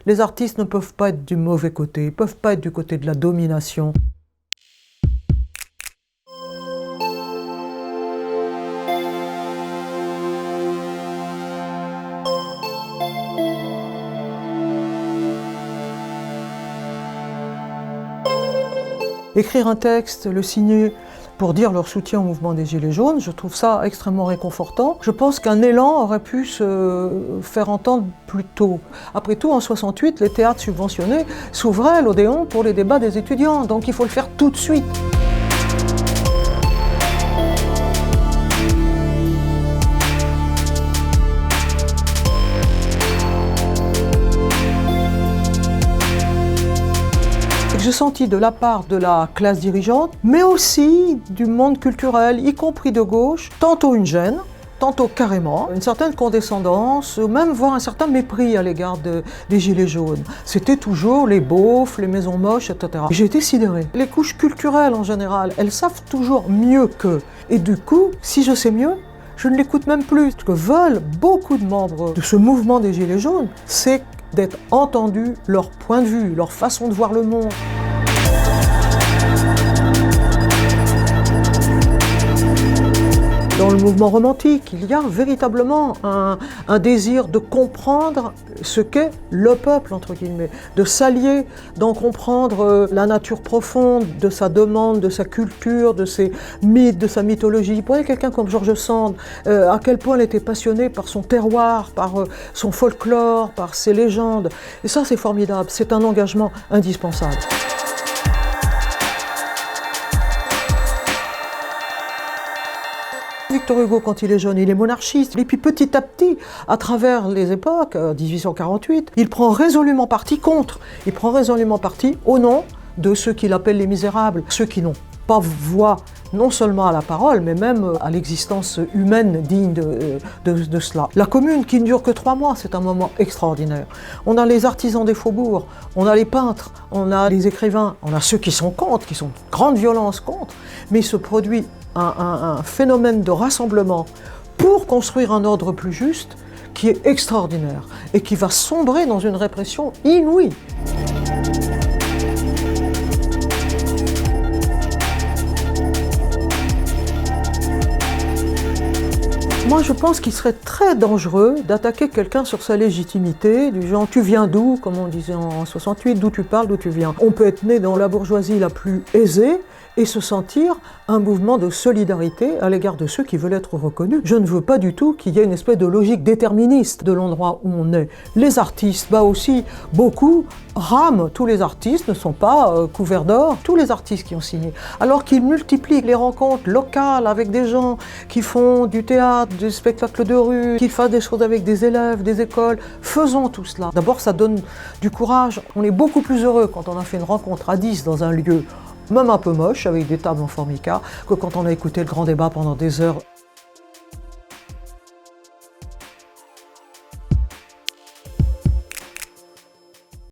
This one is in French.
Les artistes ne peuvent pas être du mauvais côté, ils ne peuvent pas être du côté de la domination. Écrire un texte, le signer pour dire leur soutien au mouvement des Gilets jaunes, je trouve ça extrêmement réconfortant. Je pense qu'un élan aurait pu se faire entendre plus tôt. Après tout, en 68, les théâtres subventionnés s'ouvraient à l'Odéon pour les débats des étudiants, donc il faut le faire tout de suite. J'ai senti de la part de la classe dirigeante, mais aussi du monde culturel, y compris de gauche, tantôt une gêne, tantôt carrément, une certaine condescendance, même voire un certain mépris à l'égard des Gilets jaunes. C'était toujours les beaufs, les maisons moches, etc. J'ai été sidérée. Les couches culturelles en général, elles savent toujours mieux qu'eux. Et du coup, si je sais mieux, je ne l'écoute même plus. Ce que veulent beaucoup de membres de ce mouvement des Gilets jaunes, c'est d'être entendus, leur point de vue, leur façon de voir le monde. Dans le mouvement romantique, il y a véritablement un désir de comprendre ce qu'est le peuple, entre guillemets, de s'allier, d'en comprendre la nature profonde de sa demande, de sa culture, de ses mythes, de sa mythologie. Prenez quelqu'un comme George Sand, à quel point elle était passionnée par son terroir, par son folklore, par ses légendes. Et ça, c'est formidable, c'est un engagement indispensable. Victor Hugo, quand il est jeune, il est monarchiste. Et puis petit à petit, à travers les époques, 1848, il prend résolument parti contre. Il prend résolument parti au nom de ceux qu'il appelle les misérables, ceux qui n'ont pas voix non seulement à la parole, mais même à l'existence humaine digne de cela. La Commune, qui ne dure que 3 mois, c'est un moment extraordinaire. On a les artisans des faubourgs, on a les peintres, on a les écrivains, on a ceux qui sont contre, qui sont de grande violence contre, mais il se produit un phénomène de rassemblement pour construire un ordre plus juste qui est extraordinaire et qui va sombrer dans une répression inouïe. Moi, je pense qu'il serait très dangereux d'attaquer quelqu'un sur sa légitimité, du genre « tu viens d'où ?» comme on disait en 68, « d'où tu parles, d'où tu viens ?» On peut être né dans la bourgeoisie la plus aisée et se sentir un mouvement de solidarité à l'égard de ceux qui veulent être reconnus. Je ne veux pas du tout qu'il y ait une espèce de logique déterministe de l'endroit où on est. Les artistes, bah aussi, beaucoup rament. Tous les artistes ne sont pas couverts d'or. Tous les artistes qui ont signé. Alors qu'ils multiplient les rencontres locales avec des gens qui font du théâtre, du spectacle de rue, qui fassent des choses avec des élèves, des écoles. Faisons tout cela. D'abord, ça donne du courage. On est beaucoup plus heureux quand on a fait une rencontre à 10 dans un lieu même un peu moche, avec des tables en formica, que quand on a écouté le grand débat pendant des heures